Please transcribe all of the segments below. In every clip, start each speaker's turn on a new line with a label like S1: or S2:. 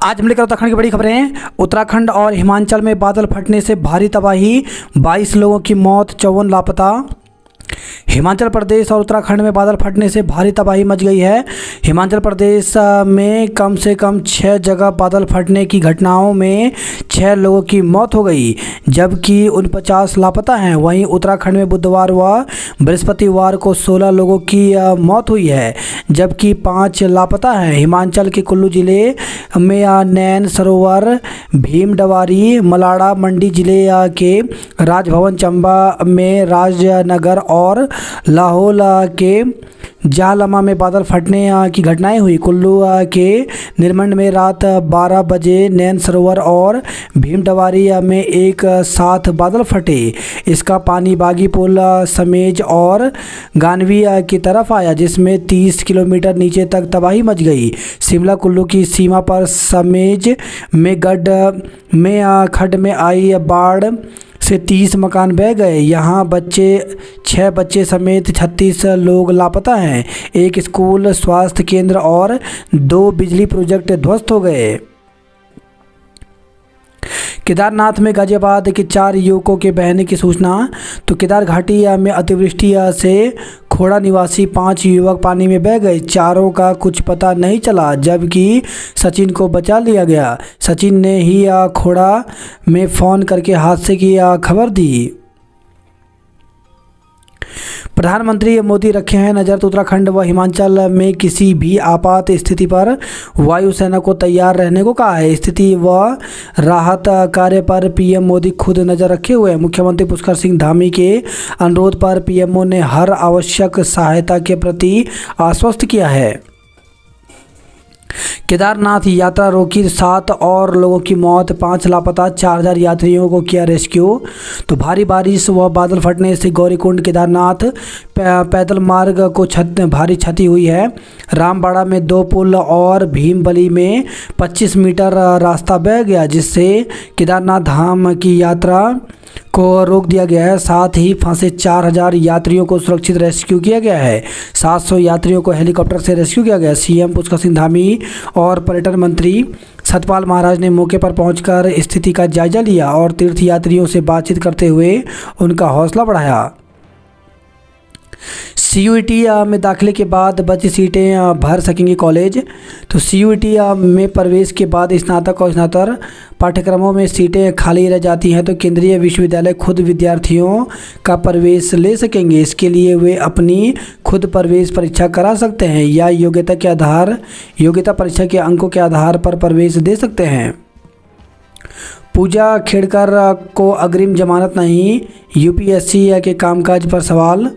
S1: आज हम लेकर उत्तराखंड की बड़ी खबरें। उत्तराखंड और हिमाचल में बादल फटने से भारी तबाही, 22 लोगों की मौत, 54 लापता। हिमाचल प्रदेश और उत्तराखंड में बादल फटने से भारी तबाही मच गई है। हिमाचल प्रदेश में कम से कम 6 जगह बादल फटने की घटनाओं में 6 लोगों की मौत हो गई, जबकि 49 लापता हैं। वहीं उत्तराखंड में बुधवार व बृहस्पतिवार को 16 लोगों की मौत हुई है, जबकि 5 लापता हैं। हिमाचल के कुल्लू जिले में नैन सरोवर, भीमडवारी, मलाड़ा, मंडी जिले के राजभवन, चंबा में राजनगर और लाहौल के जालमा में बादल फटने की घटनाएं हुई। कुल्लू के निरमंड में रात 12 बजे नैन सरोवर और भीमडवारी में एक साथ बादल फटे। इसका पानी बागी पुल, समेज और गानवी की तरफ आया, जिसमें 30 किलोमीटर नीचे तक तबाही मच गई। शिमला कुल्लू की सीमा पर समेज में गढ़ में खड्ड में आई बाढ़ से 30 मकान बह गए। यहाँ 6 बच्चे समेत 36 लोग लापता हैं। एक स्कूल, स्वास्थ्य केंद्र और 2 बिजली प्रोजेक्ट ध्वस्त हो गए। केदारनाथ में गाजियाबाद के 4 युवकों के बहने की सूचना। तो केदार घाटी में अतिवृष्टि से खोड़ा निवासी 5 युवक पानी में बह गए। चारों का कुछ पता नहीं चला, जबकि सचिन को बचा लिया गया। सचिन ने ही खोड़ा में फ़ोन करके हादसे की खबर दी। प्रधानमंत्री मोदी रखे हैं नज़र। तो उत्तराखंड व हिमाचल में किसी भी आपात स्थिति पर वायुसेना को तैयार रहने को कहा है। स्थिति व राहत कार्य पर पीएम मोदी खुद नज़र रखे हुए हैं। मुख्यमंत्री पुष्कर सिंह धामी के अनुरोध पर पीएमओ ने हर आवश्यक सहायता के प्रति आश्वस्त किया है। केदारनाथ यात्रा रोकी, 7 और लोगों की मौत, 5 लापता, 4000 यात्रियों को किया रेस्क्यू। तो भारी बारिश व बादल फटने से गौरीकुंड केदारनाथ पैदल मार्ग को भारी क्षति हुई है। रामबाड़ा में 2 पुल और भीमबली में 25 मीटर रास्ता बह गया, जिससे केदारनाथ धाम की यात्रा को रोक दिया गया है। साथ ही फंसे 4000 यात्रियों को सुरक्षित रेस्क्यू किया गया है। 700 यात्रियों को हेलीकॉप्टर से रेस्क्यू किया गया। सीएम पुष्कर सिंह धामी और पर्यटन मंत्री सतपाल महाराज ने मौके पर पहुंचकर स्थिति का जायजा लिया और तीर्थ यात्रियों से बातचीत करते हुए उनका हौसला बढ़ाया। सीयूईटी में दाखिले के बाद बची सीटें भर सकेंगे कॉलेज। तो सीयूईटी में प्रवेश के बाद स्नातक और स्नातक पाठ्यक्रमों में सीटें खाली रह जाती हैं, तो केंद्रीय विश्वविद्यालय खुद विद्यार्थियों का प्रवेश ले सकेंगे। इसके लिए वे अपनी खुद प्रवेश परीक्षा करा सकते हैं या योग्यता परीक्षा के अंकों के आधार पर प्रवेश दे सकते हैं। पूजा खेड़कर को अग्रिम जमानत नहीं, यूपीएससी के कामकाज पर सवाल।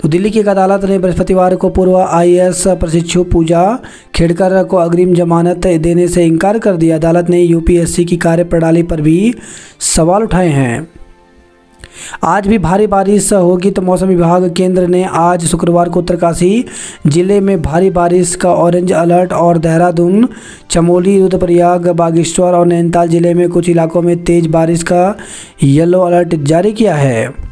S1: तो दिल्ली की एक अदालत ने बृहस्पतिवार को पूर्व आईएएस प्रशिक्षु पूजा खेड़कर को अग्रिम जमानत देने से इनकार कर दिया। अदालत ने यूपीएससी की कार्यप्रणाली पर भी सवाल उठाए हैं। आज भी भारी बारिश होगी। तो मौसम विभाग केंद्र ने आज शुक्रवार को उत्तरकाशी जिले में भारी बारिश का ऑरेंज अलर्ट और देहरादून, चमोली, रुद्रप्रयाग, बागेश्वर और नैनीताल जिले में कुछ इलाकों में तेज बारिश का येलो अलर्ट जारी किया है।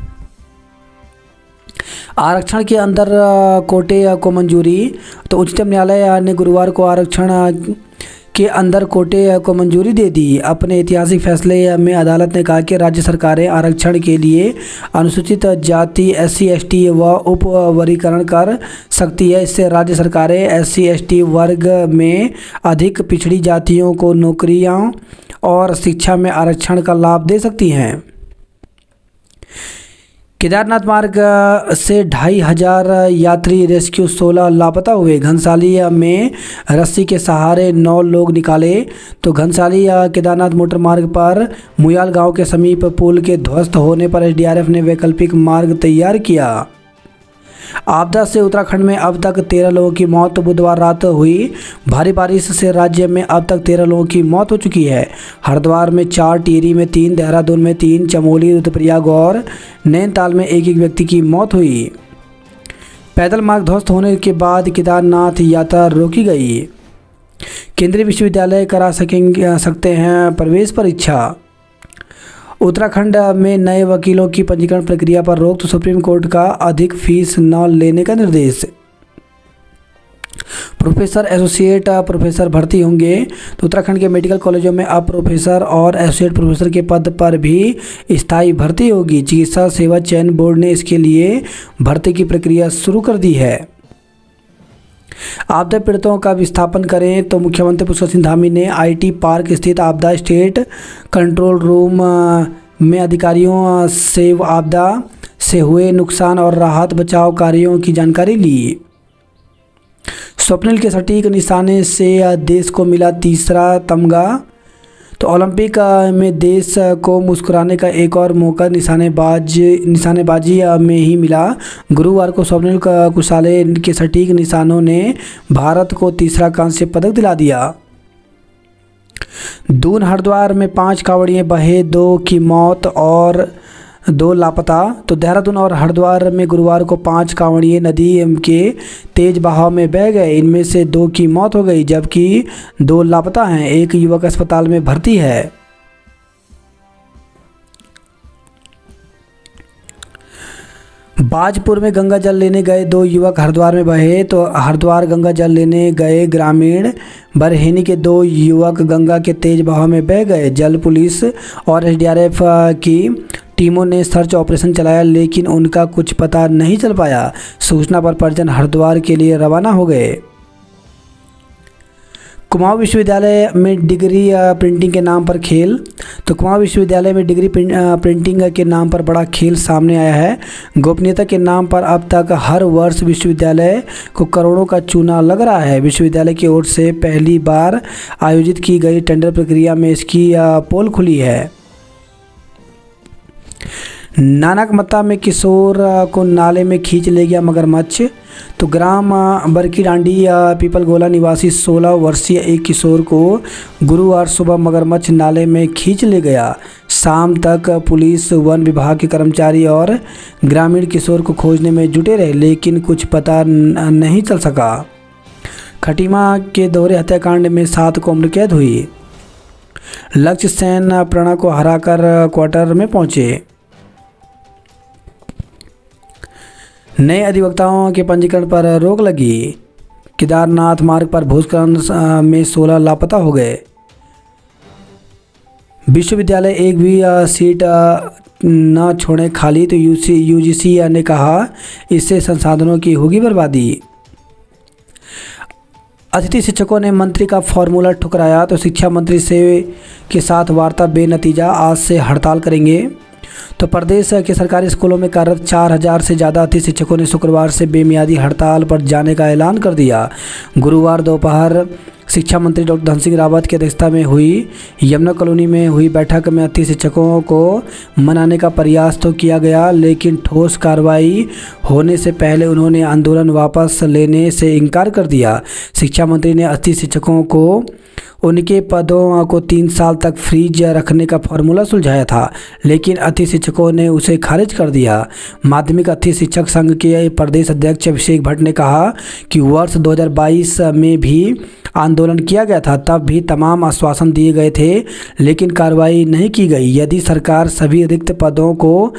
S1: आरक्षण के अंदर कोटे को मंजूरी। तो उच्चतम न्यायालय ने गुरुवार को आरक्षण के अंदर कोटे को मंजूरी दे दी। अपने ऐतिहासिक फैसले में अदालत ने कहा कि राज्य सरकारें आरक्षण के लिए अनुसूचित जाति, SC ST व उप वर्गीकरण कर सकती है। इससे राज्य सरकारें SC ST वर्ग में अधिक पिछड़ी जातियों को नौकरियों और शिक्षा में आरक्षण का लाभ दे सकती हैं। केदारनाथ मार्ग से 2500 यात्री रेस्क्यू, 16 लापता हुए। घनसाली में रस्सी के सहारे 9 लोग निकाले। तो घनसाली केदारनाथ मोटर मार्ग पर मुयाल गांव के समीप पुल के ध्वस्त होने पर SDRF ने वैकल्पिक मार्ग तैयार किया। आपदा से उत्तराखंड में अब तक 13 लोगों की मौत। बुधवार रात हुई भारी बारिश से राज्य में अब तक 13 लोगों की मौत हो चुकी है। हरिद्वार में 4, टिहरी में 3, देहरादून में 3, चमोली, रुद्रप्रयाग और नैनीताल में एक वक्ति की मौत हुई। पैदल मार्ग ध्वस्त होने के बाद केदारनाथ यात्रा रोकी गई। केंद्रीय विश्वविद्यालय करा सकते हैं प्रवेश परीक्षा। उत्तराखंड में नए वकीलों की पंजीकरण प्रक्रिया पर रोक। तो सुप्रीम कोर्ट का अधिक फीस न लेने का निर्देश। प्रोफेसर एसोसिएट प्रोफेसर भर्ती होंगे। तो उत्तराखंड के मेडिकल कॉलेजों में अब प्रोफेसर और एसोसिएट प्रोफेसर के पद पर भी स्थायी भर्ती होगी। चिकित्सा सेवा चयन बोर्ड ने इसके लिए भर्ती की प्रक्रिया शुरू कर दी है। आपदा पीड़ितों का विस्थापन करें। तो मुख्यमंत्री पुष्कर सिंह धामी ने आईटी पार्क स्थित आपदा स्टेट कंट्रोल रूम में अधिकारियों से आपदा से हुए नुकसान और राहत बचाव कार्यों की जानकारी ली। स्वप्निल के सटीक निशाने से देश को मिला तीसरा तमगा। तो ओलंपिक में देश को मुस्कुराने का एक और मौका निशानेबाजी में ही मिला। गुरुवार को स्वप्निल कुशाले के सटीक निशानों ने भारत को तीसरा कांस्य पदक दिला दिया। दून हरिद्वार में 5 कांवड़िए बहे, 2 की मौत और 2 लापता। तो देहरादून और हरिद्वार में गुरुवार को 5 कांवड़िए नदी के तेज बहाव में बह गए। इनमें से 2 की मौत हो गई जबकि 2 लापता हैं। एक युवक अस्पताल में भर्ती है। बाजपुर में गंगा जल लेने गए 2 युवक हरिद्वार में बहे। तो हरिद्वार गंगा जल लेने गए ग्रामीण बरहेनी के 2 युवक गंगा के तेज बहाव में बह गए। जल पुलिस और एसडीआरएफ की टीमों ने सर्च ऑपरेशन चलाया लेकिन उनका कुछ पता नहीं चल पाया। सूचना पर परिजन हरिद्वार के लिए रवाना हो गए। कुमाऊं विश्वविद्यालय में डिग्री प्रिंटिंग के नाम पर खेल। तो कुमाऊं विश्वविद्यालय में डिग्री प्रिंटिंग के नाम पर बड़ा खेल सामने आया है। गोपनीयता के नाम पर अब तक हर वर्ष विश्वविद्यालय को करोड़ों का चूना लग रहा है। विश्वविद्यालय की ओर से पहली बार आयोजित की गई टेंडर प्रक्रिया में इसकी पोल खुली है। नानकमत्ता में किशोर को नाले में खींच ले गया मगरमच्छ। तो ग्राम बरकीडांडी पीपलगोला निवासी 16 वर्षीय एक किशोर को गुरुवार सुबह मगरमच्छ नाले में खींच ले गया। शाम तक पुलिस, वन विभाग के कर्मचारी और ग्रामीण किशोर को खोजने में जुटे रहे लेकिन कुछ पता नहीं चल सका। खटीमा के दोहरे हत्याकांड में 7 को उम्र कैद हुई। लक्ष्य सेन प्रणय को हराकर क्वार्टर में पहुंचे। नए अधिवक्ताओं के पंजीकरण पर रोक लगी। केदारनाथ मार्ग पर भूस्खलन में 16 लापता हो गए। विश्वविद्यालय एक भी सीट न छोड़े खाली। तो यूजीसी ने कहा इससे संसाधनों की होगी बर्बादी। अतिथि शिक्षकों ने मंत्री का फॉर्मूला ठुकराया। तो शिक्षा मंत्री से के साथ वार्ता बेनतीजा, आज से हड़ताल करेंगे। तो प्रदेश के सरकारी स्कूलों में कार्यरत 4000 से ज़्यादा अतिथि शिक्षकों ने शुक्रवार से बेमियादी हड़ताल पर जाने का ऐलान कर दिया। गुरुवार दोपहर शिक्षा मंत्री डॉक्टर धन सिंह रावत की अध्यक्षता में हुई यमुना कॉलोनी में हुई बैठक में अतिथि शिक्षकों को मनाने का प्रयास तो किया गया लेकिन ठोस कार्रवाई होने से पहले उन्होंने आंदोलन वापस लेने से इनकार कर दिया। शिक्षा मंत्री ने अतिथि शिक्षकों को उनके पदों को 3 साल तक फ्रीज रखने का फॉर्मूला सुलझाया था लेकिन अतिथि शिक्षकों ने उसे खारिज कर दिया। माध्यमिक अतिथि शिक्षक संघ के प्रदेश अध्यक्ष अभिषेक भट्ट ने कहा कि वर्ष 2022 में भी आंदोलन किया गया था, तब भी तमाम आश्वासन दिए गए थे लेकिन कार्रवाई नहीं की गई। यदि सरकार सभी रिक्त पदों को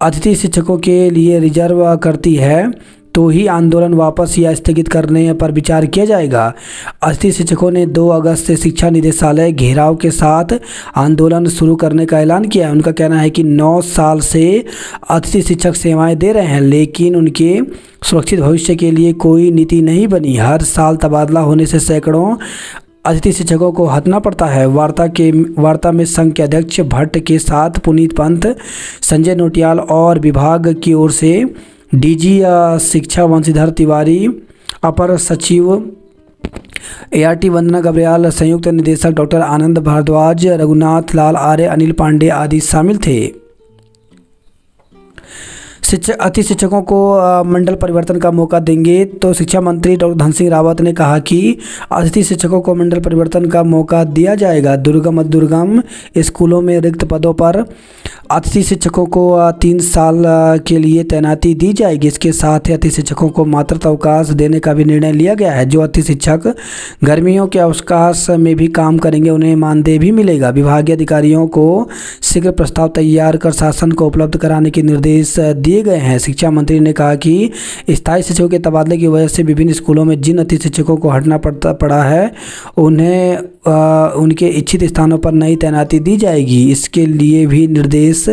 S1: अतिथि शिक्षकों के लिए रिजर्व करती है तो ही आंदोलन वापस या स्थगित करने पर विचार किया जाएगा। अतिथि शिक्षकों ने 2 अगस्त से शिक्षा निदेशालय घेराव के साथ आंदोलन शुरू करने का ऐलान किया है। उनका कहना है कि 9 साल से अतिथि शिक्षक सेवाएं दे रहे हैं लेकिन उनके सुरक्षित भविष्य के लिए कोई नीति नहीं बनी। हर साल तबादला होने से सैकड़ों अतिथि शिक्षकों को हटना पड़ता है। वार्ता में संघ के अध्यक्ष भट्ट के साथ पुनीत पंत, संजय नोटियाल और विभाग की ओर से डीजी शिक्षा वंशीधर तिवारी, अपर सचिव एआरटी वंदना गब्रियाल, संयुक्त निदेशक डॉक्टर आनंद भारद्वाज, रघुनाथ लाल आर्य, अनिल पांडे आदि शामिल थे। अतिथि शिक्षकों को मंडल परिवर्तन का मौका देंगे। तो शिक्षा मंत्री डॉक्टर धन सिंह रावत ने कहा कि अतिथि शिक्षकों को मंडल परिवर्तन का मौका दिया जाएगा। दुर्गम दुर्गम स्कूलों में रिक्त पदों पर अतिथि शिक्षकों को 3 साल के लिए तैनाती दी जाएगी। इसके साथ ही अतिथि शिक्षकों को मातृत्व अवकाश देने का भी निर्णय लिया गया है। जो अतिथि शिक्षक गर्मियों के अवकाश में भी काम करेंगे उन्हें मानदेय भी मिलेगा। विभागीय अधिकारियों को शीघ्र प्रस्ताव तैयार कर शासन को उपलब्ध कराने के निर्देश दिए गए हैं। शिक्षा मंत्री ने कहा कि स्थायी शिक्षकों के तबादले की वजह से विभिन्न स्कूलों में जिन अतिथि शिक्षकों को हटना पड़ा है उन्हें उनके इच्छित स्थानों पर नई तैनाती दी जाएगी। इसके लिए भी निर्देश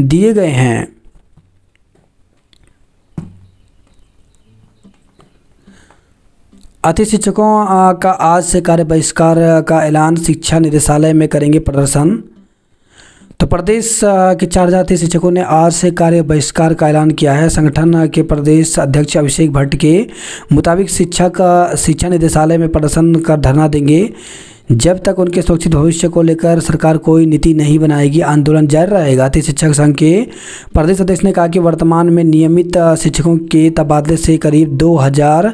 S1: दिए गए हैं। अतिथि शिक्षकों का आज से कार्य बहिष्कार का ऐलान, शिक्षा निदेशालय में करेंगे प्रदर्शन। तो प्रदेश के 4000 अतिथि शिक्षकों ने आज से कार्य बहिष्कार का ऐलान किया है। संगठन के प्रदेश अध्यक्ष अभिषेक भट्ट के मुताबिक शिक्षक शिक्षा निदेशालय में प्रदर्शन कर धरना देंगे। जब तक उनके सुरक्षित भविष्य को लेकर सरकार कोई नीति नहीं बनाएगी, आंदोलन जारी रहेगा। अतिथि शिक्षक संघ के प्रदेश अध्यक्ष ने कहा कि वर्तमान में नियमित शिक्षकों के तबादले से करीब 2000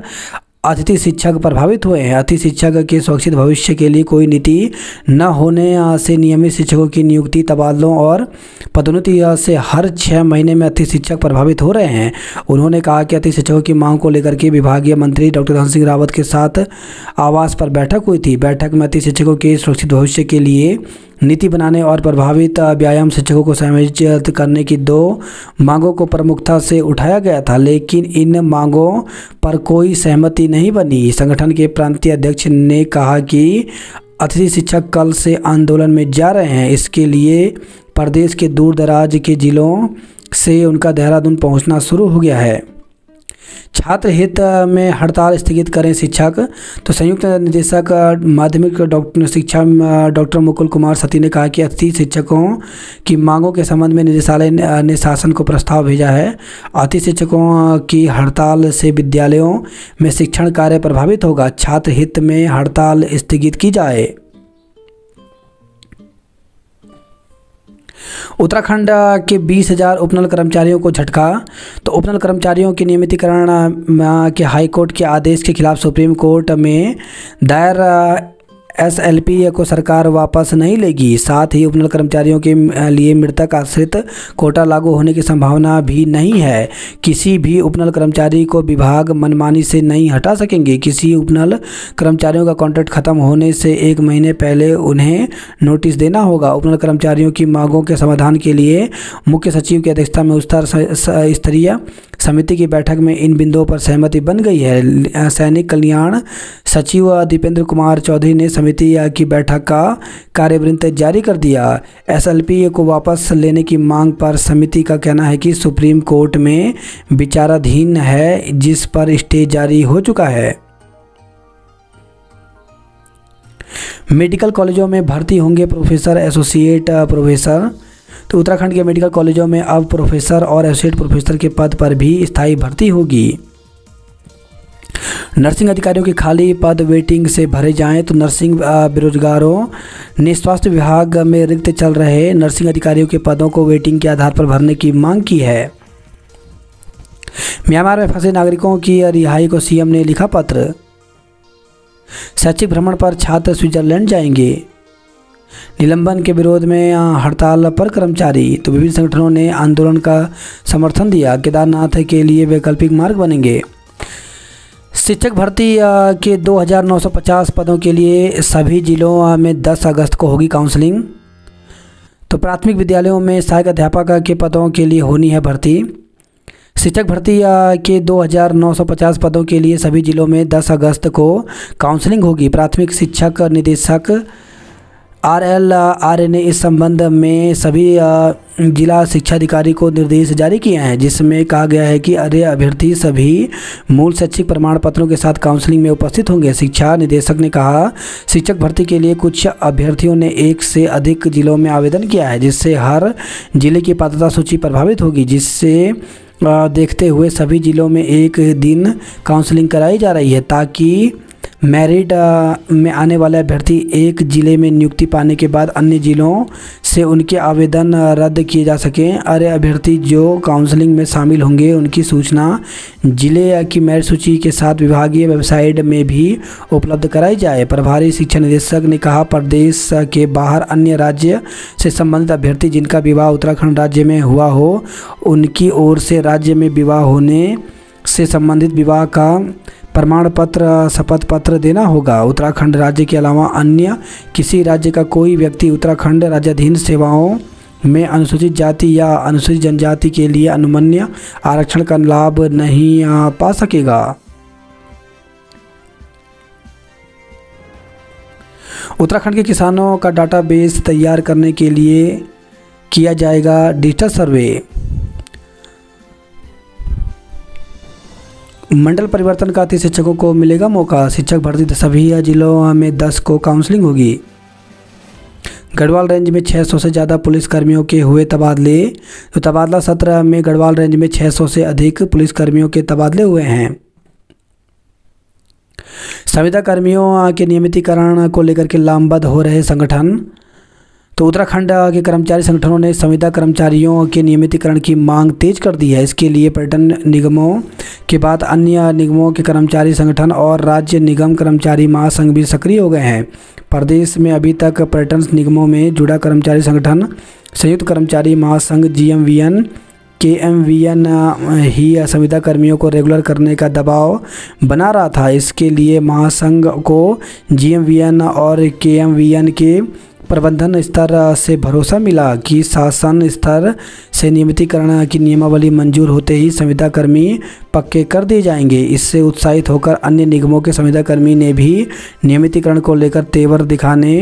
S1: अतिथि शिक्षक प्रभावित हुए हैं। अतिथि शिक्षक के सुरक्षित भविष्य के लिए कोई नीति न होने से नियमित शिक्षकों की नियुक्ति, तबादलों और पदोन्नति से हर 6 महीने में अतिथि शिक्षक प्रभावित हो रहे हैं। उन्होंने कहा कि अतिथि शिक्षकों की मांग को लेकर के विभागीय मंत्री डॉक्टर धन सिंह रावत के साथ आवास पर बैठक हुई थी। बैठक में अतिथि शिक्षकों के सुरक्षित भविष्य के लिए नीति बनाने और प्रभावित व्यायाम शिक्षकों को समायोजित करने की 2 मांगों को प्रमुखता से उठाया गया था, लेकिन इन मांगों पर कोई सहमति नहीं बनी। संगठन के प्रांतीय अध्यक्ष ने कहा कि अतिथि शिक्षक कल से आंदोलन में जा रहे हैं। इसके लिए प्रदेश के दूर दराज के जिलों से उनका देहरादून पहुंचना शुरू हो गया है। छात्र हित में हड़ताल स्थगित करें शिक्षक। तो संयुक्त निदेशक माध्यमिक शिक्षा डॉक्टर मुकुल कुमार सती ने कहा कि अतिथि शिक्षकों की मांगों के संबंध में निदेशालय ने शासन को प्रस्ताव भेजा है। अतिथि शिक्षकों की हड़ताल से विद्यालयों में शिक्षण कार्य प्रभावित होगा। छात्र हित में हड़ताल स्थगित की जाए। उत्तराखंड के 20,000 उपनल कर्मचारियों को झटका। तो उपनल कर्मचारियों के नियमितीकरण के हाईकोर्ट के आदेश के खिलाफ सुप्रीम कोर्ट में दायर SLP को सरकार वापस नहीं लेगी। साथ ही उपनल कर्मचारियों के लिए मृतक आश्रित कोटा लागू होने की संभावना भी नहीं है। किसी भी उपनल कर्मचारी को विभाग मनमानी से नहीं हटा सकेंगे। किसी उपनल कर्मचारियों का कॉन्ट्रैक्ट खत्म होने से 1 महीने पहले उन्हें नोटिस देना होगा। उपनल कर्मचारियों की मांगों के समाधान के लिए मुख्य सचिव की अध्यक्षता में उच्च स्तरीय समिति की बैठक में इन बिंदुओं पर सहमति बन गई है। सैनिक कल्याण सचिव दीपेंद्र कुमार चौधरी ने समिति की बैठक का कार्यवृत्त जारी कर दिया। SLP को वापस लेने की मांग पर समिति का कहना है कि सुप्रीम कोर्ट में विचाराधीन है, जिस पर स्टे जारी हो चुका है। मेडिकल कॉलेजों में भर्ती होंगे प्रोफेसर, एसोसिएट प्रोफेसर। तो उत्तराखंड के मेडिकल कॉलेजों में अब प्रोफेसर और एसोसिएट प्रोफेसर के पद पर भी स्थायी भर्ती होगी। नर्सिंग अधिकारियों के खाली पद वेटिंग से भरे जाएं। तो नर्सिंग बेरोजगारों ने स्वास्थ्य विभाग में रिक्त चल रहे नर्सिंग अधिकारियों के पदों को वेटिंग के आधार पर भरने की मांग की है। म्यांमार में फंसे नागरिकों की रिहाई को सीएम ने लिखा पत्र। शैक्षिक भ्रमण पर छात्र स्विट्जरलैंड जाएंगे। निलंबन के विरोध में हड़ताल पर कर्मचारी। तो विभिन्न संगठनों ने आंदोलन का समर्थन दिया। केदारनाथ के लिए वैकल्पिक मार्ग बनेंगे। शिक्षक भर्ती के 2950 पदों के लिए सभी जिलों में 10 अगस्त को होगी काउंसलिंग। तो प्राथमिक विद्यालयों में सहायक अध्यापक के पदों के लिए होनी है भर्ती। शिक्षक भर्ती के 2950 पदों के लिए सभी जिलों में 10 अगस्त को काउंसलिंग होगी। प्राथमिक शिक्षक निदेशक RLRA ने इस संबंध में सभी जिला शिक्षा अधिकारी को निर्देश जारी किए हैं, जिसमें कहा गया है कि अभ्यर्थी सभी मूल शैक्षिक प्रमाण पत्रों के साथ काउंसलिंग में उपस्थित होंगे। शिक्षा निदेशक ने कहा, शिक्षक भर्ती के लिए कुछ अभ्यर्थियों ने 1 से अधिक जिलों में आवेदन किया है, जिससे हर जिले की पात्रता सूची प्रभावित होगी, जिससे देखते हुए सभी जिलों में एक दिन काउंसलिंग कराई जा रही है, ताकि मेरिट में आने वाले अभ्यर्थी एक जिले में नियुक्ति पाने के बाद अन्य जिलों से उनके आवेदन रद्द किए जा सकें। अभ्यर्थी जो काउंसलिंग में शामिल होंगे उनकी सूचना जिले की मेरिट सूची के साथ विभागीय वेबसाइट में भी उपलब्ध कराई जाए। प्रभारी शिक्षा निदेशक ने कहा, प्रदेश के बाहर अन्य राज्य से संबंधित अभ्यर्थी जिनका विवाह उत्तराखंड राज्य में हुआ हो, उनकी ओर से राज्य में विवाह होने से संबंधित विवाह का प्रमाण पत्र, शपथ पत्र देना होगा। उत्तराखंड राज्य के अलावा अन्य किसी राज्य का कोई व्यक्ति उत्तराखंड राज्याधीन सेवाओं में अनुसूचित जाति या अनुसूचित जनजाति के लिए अनुमन्य आरक्षण का लाभ नहीं पा सकेगा। उत्तराखंड के किसानों का डाटाबेस तैयार करने के लिए किया जाएगा डिजिटल सर्वे। मंडल परिवर्तन का 30 शिक्षकों को मिलेगा मौका। शिक्षक भर्ती सभी जिलों में 10 को काउंसलिंग होगी। गढ़वाल रेंज में 600 से ज़्यादा पुलिस कर्मियों के हुए तबादले। तो तबादला सत्र में गढ़वाल रेंज में 600 से अधिक पुलिस कर्मियों के तबादले हुए हैं। संविदा कर्मियों के नियमितीकरण को लेकर के लामबंद हो रहे संगठन। तो उत्तराखंड के कर्मचारी संगठनों ने संविदा कर्मचारियों के नियमितीकरण की मांग तेज कर दी है। इसके लिए पर्यटन निगमों के बाद अन्य निगमों के कर्मचारी संगठन और राज्य निगम कर्मचारी महासंघ भी सक्रिय हो गए हैं। प्रदेश में अभी तक पर्यटन निगमों में जुड़ा कर्मचारी संगठन संयुक्त कर्मचारी महासंघ GMVN KMVN ही संविदा कर्मियों को रेगुलर करने का दबाव बना रहा था। इसके लिए महासंघ को GMVN और KMVN के प्रबंधन स्तर से भरोसा मिला कि शासन स्तर से नियमितीकरण की नियमावली मंजूर होते ही संविदा कर्मी पक्के कर दिए जाएंगे। इससे उत्साहित होकर अन्य निगमों के संविदा कर्मी ने भी नियमितीकरण को लेकर तेवर दिखाने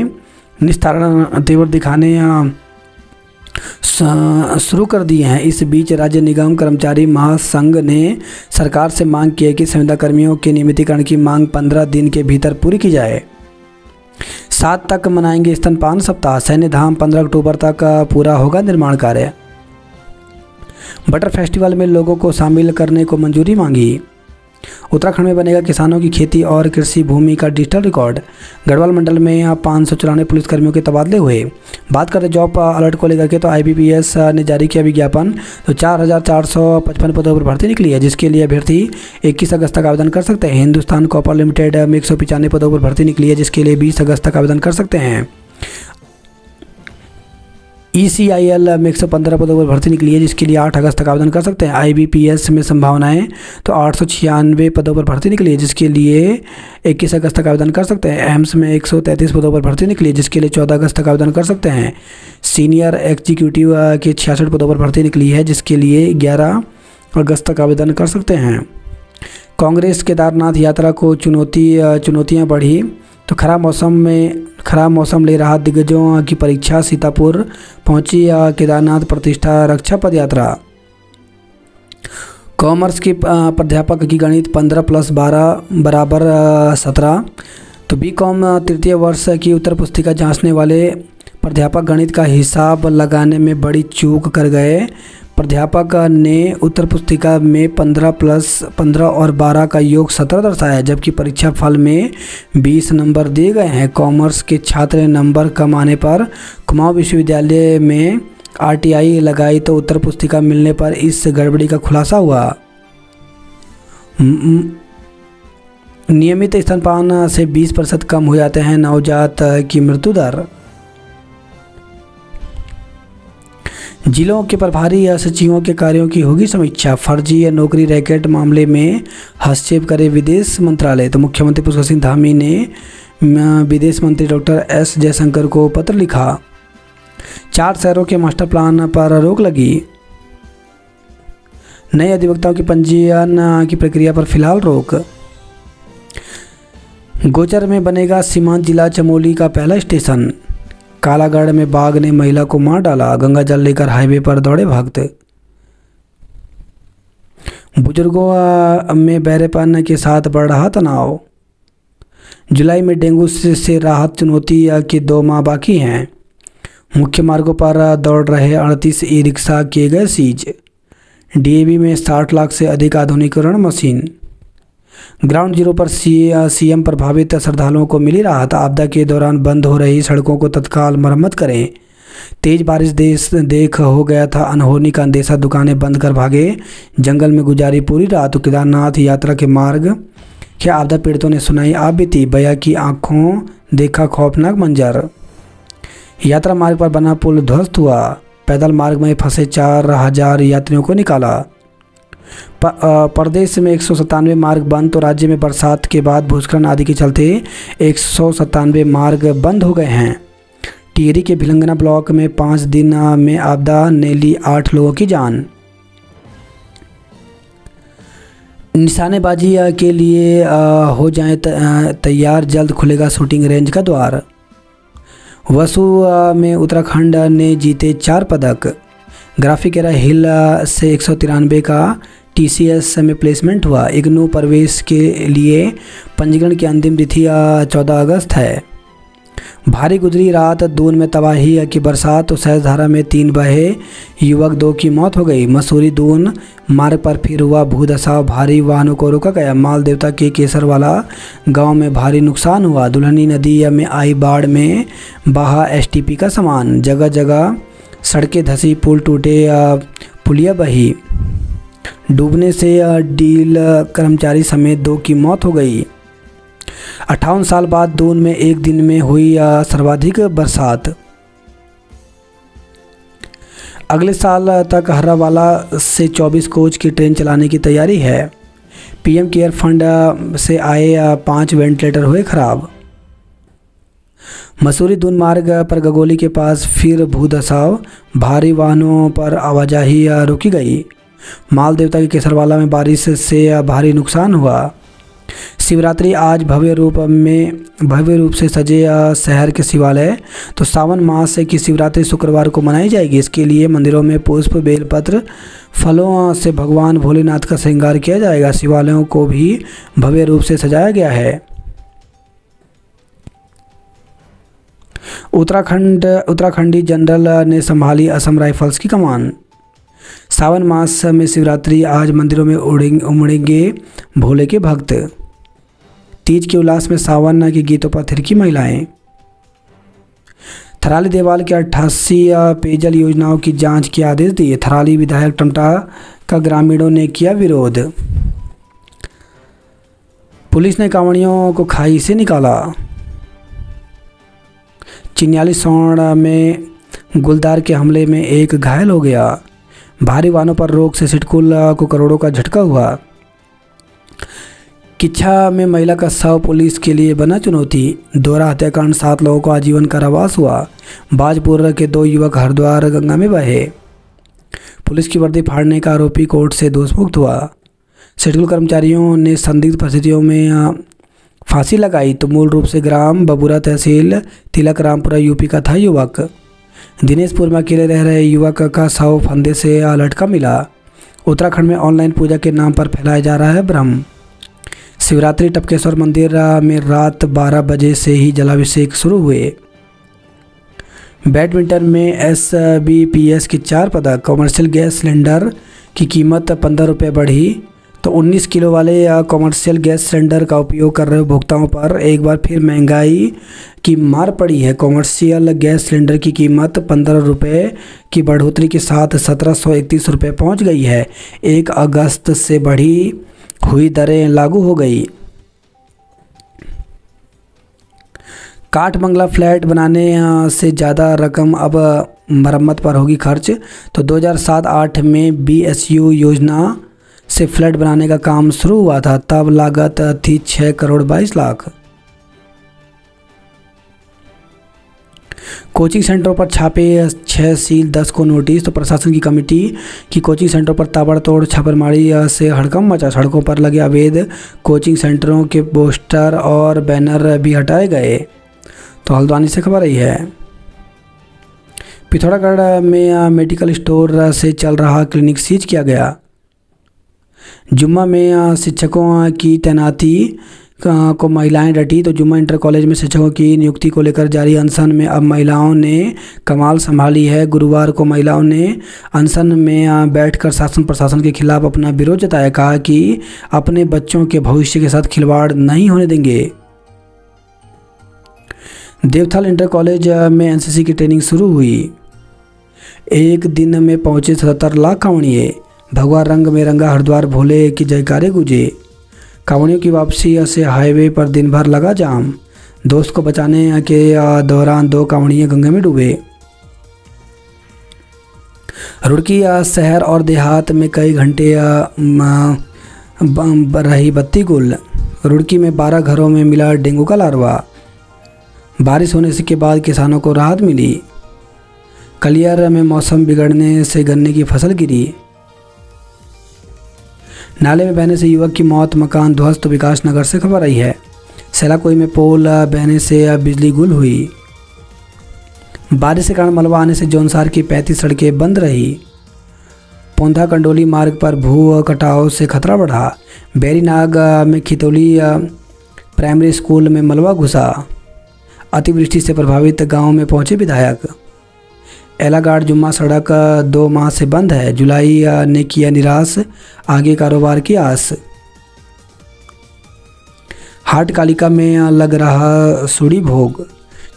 S1: शुरू कर दिए हैं। इस बीच राज्य निगम कर्मचारी महासंघ ने सरकार से मांग की है कि संविदा कर्मियों के नियमितीकरण की मांग 15 दिन के भीतर पूरी की जाए। 7 तक मनाएंगे स्तनपान सप्ताह। सैन्य धाम 15 अक्टूबर तक पूरा होगा निर्माण कार्य। बटर फेस्टिवल में लोगों को शामिल करने को मंजूरी मांगी। उत्तराखंड में बनेगा किसानों की खेती और कृषि भूमि का डिजिटल रिकॉर्ड। गढ़वाल मंडल में 594 पुलिसकर्मियों के तबादले हुए। बात करें जॉब अलर्ट को लेकर के तो IBPS ने जारी किया विज्ञापन। तो 4455 पदों पर भर्ती निकली है, जिसके लिए अभ्यर्थी 21 अगस्त तक आवेदन कर सकते हैं। हिंदुस्तान कॉपर लिमिटेड में 195 पदों पर भर्ती निकली है, जिसके लिए 20 अगस्त तक आवेदन कर सकते हैं। ECIL में 115 पदों पर भर्ती निकली है, जिसके लिए 8 अगस्त तक आवेदन कर सकते हैं। IBPS में संभावनाएं तो 896 पदों पर भर्ती निकली है, जिसके लिए 21 अगस्त तक आवेदन कर सकते हैं। एम्स में 133 पदों पर भर्ती निकली है, जिसके लिए 14 अगस्त तक आवेदन कर सकते हैं। सीनियर एग्जीक्यूटिव के 66 पदों पर भर्ती निकली है, जिसके लिए 11 अगस्त तक आवेदन कर सकते हैं। कांग्रेस केदारनाथ यात्रा को चुनौतियाँ बढ़ी। तो खराब मौसम ले रहा दिग्गजों की परीक्षा। सीतापुर पहुंची केदारनाथ प्रतिष्ठा रक्षा पद यात्रा। कॉमर्स की प्राध्यापक की गणित 15 + 12 = 17। तो BCom तृतीय वर्ष की उत्तर पुस्तिका जांचने वाले प्राध्यापक गणित का हिसाब लगाने में बड़ी चूक कर गए। प्राध्यापक ने उत्तर पुस्तिका में 15 + 15 और 12 का योग 17 दर्शाया, जबकि परीक्षा फल में 20 नंबर दिए गए हैं। कॉमर्स के छात्र नंबर कम आने पर कुमाऊं विश्वविद्यालय में RTI लगाई, तो उत्तर पुस्तिका मिलने पर इस गड़बड़ी का खुलासा हुआ। नियमित स्तनपान से 20% कम हो जाते हैं नवजात की मृत्यु दर। जिलों के प्रभारी या सचिवों के कार्यों की होगी समीक्षा। फर्जी या नौकरी रैकेट मामले में हस्तक्षेप करे विदेश मंत्रालय। तो मुख्यमंत्री पुष्कर सिंह धामी ने विदेश मंत्री डॉक्टर S जयशंकर को पत्र लिखा। 4 शहरों के मास्टर प्लान पर रोक लगी। नए अधिवक्ताओं के पंजीयन की प्रक्रिया पर फिलहाल रोक। गोचर में बनेगा सीमांत जिला चमोली का पहला स्टेशन। कालागढ़ में बाघ ने महिला को मार डाला। गंगा जल लेकर हाईवे पर दौड़े भक्त। बुजुर्गों में बहरेपन के साथ बढ़ रहा तनाव। जुलाई में डेंगू से राहत, चुनौती के 2 माह बाकी हैं। मुख्य मार्गों पर दौड़ रहे 38 ई-रिक्शा किए गए सीज। DAV में 60 लाख से अधिक आधुनिकीकरण मशीन। ग्राउंड जीरो पर CM प्रभावित श्रद्धालुओं को मिली राहत। आपदा के दौरान बंद हो रही सड़कों को तत्काल मरम्मत करें। तेज बारिश देख हो गया था अनहोनी का अंदेशा, दुकानें बंद कर भागे। जंगल में गुजारी पूरी रात। केदारनाथ यात्रा के मार्ग क्या आपदा पीड़ितों ने सुनाई आप बीती। बया की आंखों देखा खौफनाक मंजर। यात्रा मार्ग पर बना पुल ध्वस्त हुआ। पैदल मार्ग में फंसे 4000 यात्रियों को निकाला। प्रदेश में 197 मार्ग बंद। तो राज्य में बरसात के बाद भूस्खलन आदि के चलते 197 मार्ग बंद हो गए हैं। टिहरी के भिलंगना ब्लॉक में 5 दिन में आपदा ने ली 8 लोगों की जान। निशानेबाजी के लिए हो जाए तैयार, जल्द खुलेगा शूटिंग रेंज का द्वार। वसु में उत्तराखंड ने जीते 4 पदक। ग्राफिक एरा हिल से 193 का TCS में प्लेसमेंट हुआ। इग्नू प्रवेश के लिए पंजीकरण की अंतिम तिथि 14 अगस्त है। भारी गुजरी रात, दून में तबाही की बरसात तो सहजधारा में 3 बहे युवक, 2 की मौत हो गई। मसूरी दून मार्ग पर फिर हुआ भूधसाव, भारी वाहनों को रोका गया। माल देवता के केसरवाला गांव में भारी नुकसान हुआ। दुल्हनी नदी में आई बाढ़ में बहा STP का सामान। जगह जगह सड़कें धंसी, पुल टूटे, पुलिया बही। डूबने से डील कर्मचारी समेत 2 की मौत हो गई। 58 साल बाद दून में एक दिन में हुई सर्वाधिक बरसात। अगले साल तक हर्रावाला से 24 कोच की ट्रेन चलाने की तैयारी है। PM केयर फंड से आए 5 वेंटिलेटर हुए खराब। मसूरी दून मार्ग पर गगोली के पास फिर भूधसाव, भारी वाहनों पर आवाजाही रोकी गई। माल देवता के केसरवाला में बारिश से भारी नुकसान हुआ। शिवरात्रि आज भव्य रूप से सजे शहर के शिवालय। तो सावन मास की शिवरात्रि शुक्रवार को मनाई जाएगी। इसके लिए मंदिरों में पुष्प, बेलपत्र, फलों से भगवान भोलेनाथ का श्रृंगार किया जाएगा। शिवालयों को भी भव्य रूप से सजाया गया है। उत्तराखंडी जनरल ने संभाली असम राइफल्स की कमान। सावन मास में शिवरात्रि आज मंदिरों में उमड़ेंगे भोले के भक्त। तीज के उल्लास में सावन के गीतों पर थिरकी महिलाएं। थराली देवाल के 88 पेयजल योजनाओं की जांच के आदेश दिए। थराली विधायक टमटा का ग्रामीणों ने किया विरोध। पुलिस ने कांवड़ियों को खाई से निकाला। चिन्याली सौड़ में गुलदार के हमले में 1 घायल हो गया। भारी वाहनों पर रोक से सिडकुल को करोड़ों का झटका हुआ। किच्छा में महिला का शव पुलिस के लिए बना चुनौती। दोहरा हत्याकांड, 7 लोगों को आजीवन कारावास हुआ। बाजपुर के 2 युवक हरिद्वार गंगा में बहे। पुलिस की वर्दी फाड़ने का आरोपी कोर्ट से दोषमुक्त हुआ। शेड्यूल कर्मचारियों ने संदिग्ध परिस्थितियों में फांसी लगाई। तो मूल रूप से ग्राम बबूरा, तहसील तिलक रामपुरा, यूपी का था युवक। दिनेशपुर में अकेले रह रहे युवक का शव फंदे से लटका मिला। उत्तराखंड में ऑनलाइन पूजा के नाम पर फैलाया जा रहा है भ्रम। शिवरात्रि टपकेश्वर मंदिर में रात 12 बजे से ही जलाभिषेक शुरू हुए। बैडमिंटन में SBPS के 4 पदक। कॉमर्शियल गैस सिलेंडर की कीमत 15 रुपये बढ़ी। तो 19 किलो वाले कॉमर्शियल गैस सिलेंडर का उपयोग कर रहे उपभोक्ताओं पर एक बार फिर महंगाई की मार पड़ी है। कॉमर्शियल गैस सिलेंडर की कीमत 15 रुपये की बढ़ोतरी के साथ 1731 रुपये पहुँच गई है। 1 अगस्त से बढ़ी हुई दरें लागू हो गई। काठ बंगला फ्लैट बनाने से ज़्यादा रकम अब मरम्मत पर होगी खर्च। तो 2007-08 में BSU योजना से फ्लैट बनाने का काम शुरू हुआ था। तब लागत थी 6 करोड़ 22 लाख। कोचिंग सेंटरों पर छापे, 6 सील 10 को नोटिस। तो प्रशासन की कमेटी की कोचिंग सेंटरों पर ताबड़तोड़ छापेमारी से हड़कंप मचा। सड़कों पर लगे अवैध कोचिंग सेंटरों के पोस्टर और बैनर भी हटाए गए। तो हल्द्वानी से खबर आई है। पिथौरागढ़ में मेडिकल स्टोर से चल रहा क्लिनिक सीज किया गया। जुम्मा में शिक्षकों की तैनाती को महिलाएं डटी। तो जुम्मा इंटर कॉलेज में शिक्षकों की नियुक्ति को लेकर जारी अनशन में अब महिलाओं ने कमाल संभाली है। गुरुवार को महिलाओं ने अनशन में बैठकर शासन प्रशासन के खिलाफ अपना विरोध जताया। कहा कि अपने बच्चों के भविष्य के साथ खिलवाड़ नहीं होने देंगे। देवथल इंटर कॉलेज में NCC की ट्रेनिंग शुरू हुई। एक दिन में पहुंचे 77 लाख कांवड़िए। भगवा रंग में रंगा हरिद्वार, भोले की जयकारे गूंजे। कांवड़ियों की वापसी से हाईवे पर दिन भर लगा जाम। दोस्त को बचाने के दौरान 2 कांवड़िए गंगा में डूबे। रुड़की शहर और देहात में कई घंटे रही बत्ती गुल। रुड़की में 12 घरों में मिला डेंगू का लार्वा। बारिश होने के बाद किसानों को राहत मिली। कलियर में मौसम बिगड़ने से गन्ने की फसल गिरी। नाले में बहने से युवक की मौत, मकान ध्वस्त। विकास नगर से खबर आई है। सेलाकोई में पोल बहने से बिजली गुल हुई। बारिश के कारण मलबा आने से जौनसार की 35 सड़कें बंद रही। पौंधा कंडोली मार्ग पर भू कटाव से खतरा बढ़ा। बैरीनाग में खितौली प्राइमरी स्कूल में मलबा घुसा। अतिवृष्टि से प्रभावित गांव में पहुंचे विधायक। एलागाड़ जुम्मा सड़क 2 माह से बंद है। जुलाई ने किया निराश, आगे कारोबार की आस। हाट कालिका में लग रहा सूड़ी भोग।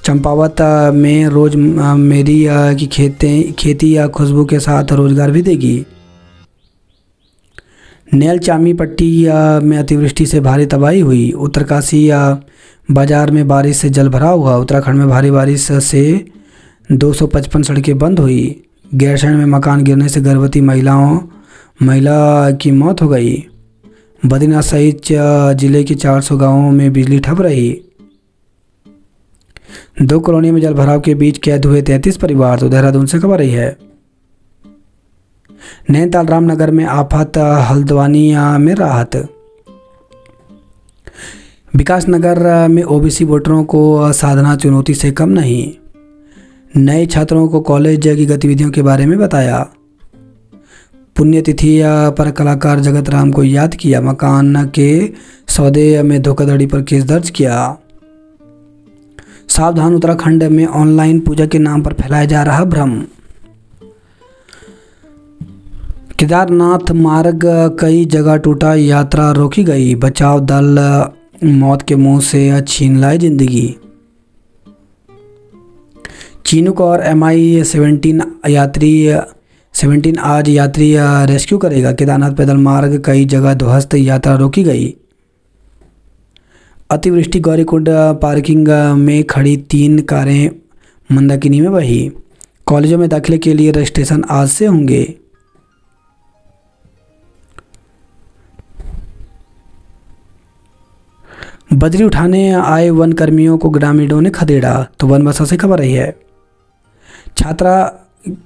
S1: चंपावत में रोज मेरी की खेती खुशबू के साथ रोजगार भी देगी। नेल चामी पट्टी में अतिवृष्टि से भारी तबाही हुई। उत्तरकाशी बाजार में बारिश से जल भरा हुआ। उत्तराखंड में भारी बारिश से 255 सड़कें बंद हुई। गैरसैंण में मकान गिरने से गर्भवती महिला की मौत हो गई। बद्रीनाथ सहित जिले के 400 गांवों में बिजली ठप रही। 2 कॉलोनी में जल भराव के बीच कैद हुए 33 परिवार। तो देहरादून से खबर आई है। नैनीताल रामनगर में आफत, हल्द्वानी में राहत। विकास नगर में ओबीसी वोटरों को साधना चुनौती से कम नहीं। नए छात्रों को कॉलेज की गतिविधियों के बारे में बताया। पुण्यतिथि पर कलाकार जगत राम को याद किया। मकान के सौदे में धोखाधड़ी पर केस दर्ज किया। सावधान, उत्तराखंड में ऑनलाइन पूजा के नाम पर फैलाया जा रहा भ्रम। केदारनाथ मार्ग कई जगह टूटा, यात्रा रोकी गई। बचाव दल मौत के मुंह से छीन लाए जिंदगी। चिनूक और MI-17 आज यात्री रेस्क्यू करेगा। केदारनाथ पैदल मार्ग कई जगह ध्वस्त, यात्रा रोकी गई। अतिवृष्टि, गौरीकुंड पार्किंग में खड़ी 3 कारें मंदाकिनी में बही। कॉलेजों में दाखिले के लिए रजिस्ट्रेशन आज से होंगे। बजरी उठाने आए वन कर्मियों को ग्रामीणों ने खदेड़ा। तो बनबसा से खबर आई है। छात्रा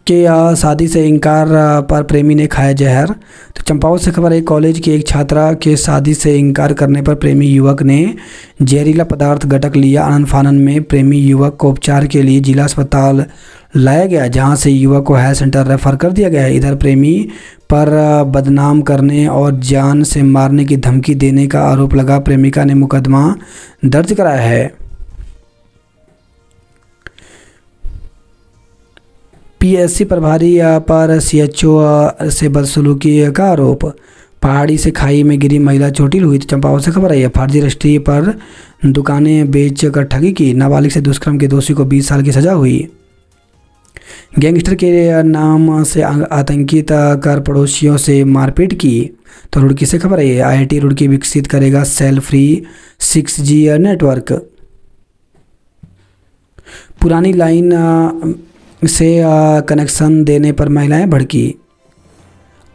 S1: के शादी से इनकार पर प्रेमी ने खाया जहर। तो चंपावत से खबर है। कॉलेज की एक छात्रा के शादी से इनकार करने पर प्रेमी युवक ने जहरीला पदार्थ गटक लिया। आनन फानन में प्रेमी युवक को उपचार के लिए जिला अस्पताल लाया गया, जहां से युवक को हेल्थ सेंटर रेफर कर दिया गया है। इधर प्रेमी पर बदनाम करने और जान से मारने की धमकी देने का आरोप लगा। प्रेमिका ने मुकदमा दर्ज कराया है। पीएससी प्रभारी पर सीएचओ से बदसलूकी का आरोप। पहाड़ी से खाई में गिरी महिला चोटिल हुई। तो चंपावत से खबर आई है। फर्जी रजिस्ट्री पर दुकानें बेच कर ठगी की। नाबालिग से दुष्कर्म के दोषी को 20 साल की सजा हुई। गैंगस्टर के नाम से आतंकित कर पड़ोसियों से मारपीट की। तो रुड़की से खबर आई है। IIT रुड़की विकसित करेगा सेल फ्री 6G नेटवर्क। पुरानी लाइन से कनेक्शन देने पर महिलाएं भड़की।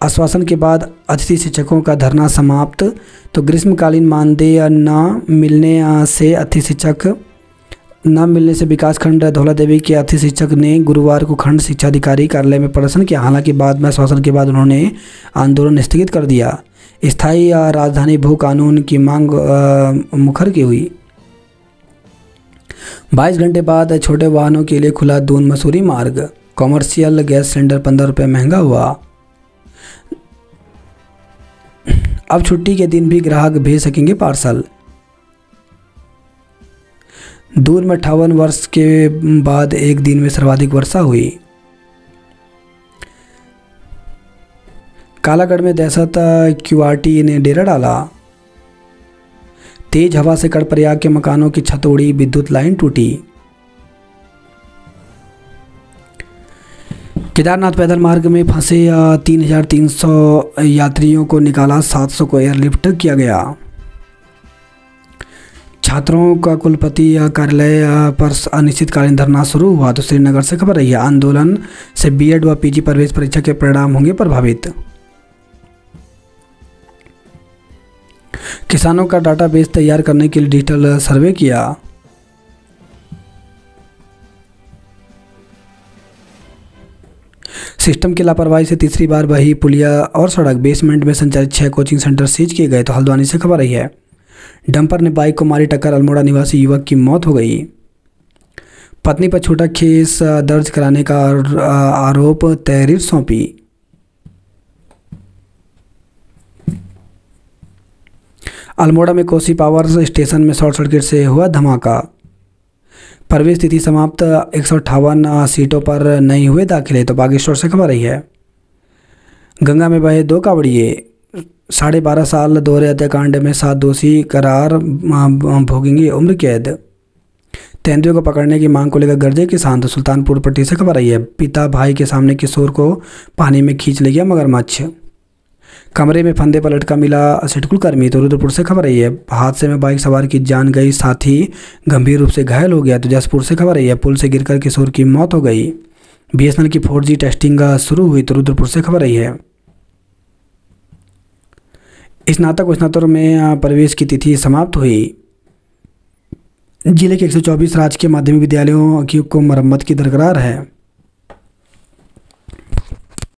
S1: आश्वासन के बाद अतिथि शिक्षकों का धरना समाप्त। तो ग्रीष्मकालीन मानदेय न मिलने से अतिथि शिक्षक न मिलने से विकासखंड धौलादेवी के अतिथि शिक्षक ने गुरुवार को खंड शिक्षा अधिकारी कार्यालय में प्रदर्शन किया। हालांकि बाद में आश्वासन के बाद उन्होंने आंदोलन स्थगित कर दिया। स्थायी राजधानी भू कानून की मांग मुखर की हुई। 22 घंटे बाद छोटे वाहनों के लिए खुला दून मसूरी मार्ग। कॉमर्शियल गैस सिलेंडर 15 रुपये महंगा हुआ। अब छुट्टी के दिन भी ग्राहक भेज सकेंगे पार्सल। दूर में 58 वर्ष के बाद एक दिन में सर्वाधिक वर्षा हुई। कालागढ़ में दहशत, QRT ने डेरा डाला। तेज हवा से कर्णप्रयाग के मकानों की छत उड़ी, विद्युत लाइन टूटी। केदारनाथ पैदल मार्ग में फंसे 3300 यात्रियों को निकाला, 700 को एयरलिफ्ट किया गया। छात्रों का कुलपति कार्यालय पर अनिश्चितकालीन धरना शुरू हुआ। तो श्रीनगर से खबर रही है। आंदोलन से बीएड व पीजी प्रवेश परीक्षा के परिणाम होंगे प्रभावित। किसानों का डाटाबेस तैयार करने के लिए डिजिटल सर्वे किया। सिस्टम की लापरवाही से तीसरी बार वही पुलिया और सड़क बेसमेंट में संचालित 6 कोचिंग सेंटर सीज किए गए। तो हल्द्वानी से खबर आई है। डंपर ने बाइक को मारी टक्कर, अल्मोड़ा निवासी युवक की मौत हो गई। पत्नी पर छोटा केस दर्ज कराने का आरोप, तहरीर सौंपी। अल्मोड़ा में कोसी पावर स्टेशन में शॉर्ट सर्किट से हुआ धमाका। प्रवेश तिथि समाप्त, 158 सीटों पर नहीं हुए दाखिले। तो बागेश्वर से खबर आई है। गंगा में बहे 2 कांवड़िए, 12.5 साल दोहरे हत्याकांड में 7 दोषी करार, भोगेंगे उम्र कैद। तेंदुए को पकड़ने की मांग को लेकर गरजे किसान। तो सुल्तानपुर पट्टी से खबर आई है। पिता भाई के सामने किशोर को पानी में खींच ले गया मगरमच्छ। कमरे में फंदे पर लटका मिला सिडकुल कर्मी। तो रुद्रपुर से खबर आई है। हादसे में बाइक सवार की जान गई, साथी गंभीर रूप से घायल हो गया। तो जसपुर से खबर आई है। पुल से गिरकर किशोर की मौत हो गई। बीएसएनएल की 4G टेस्टिंग शुरू हुई। तो रुद्रपुर से खबर आई है। स्नातक व स्नातकोत्तर में प्रवेश की तिथि समाप्त हुई। जिले के 124 राजकीय माध्यमिक विद्यालयों की को मरम्मत की दरकार है।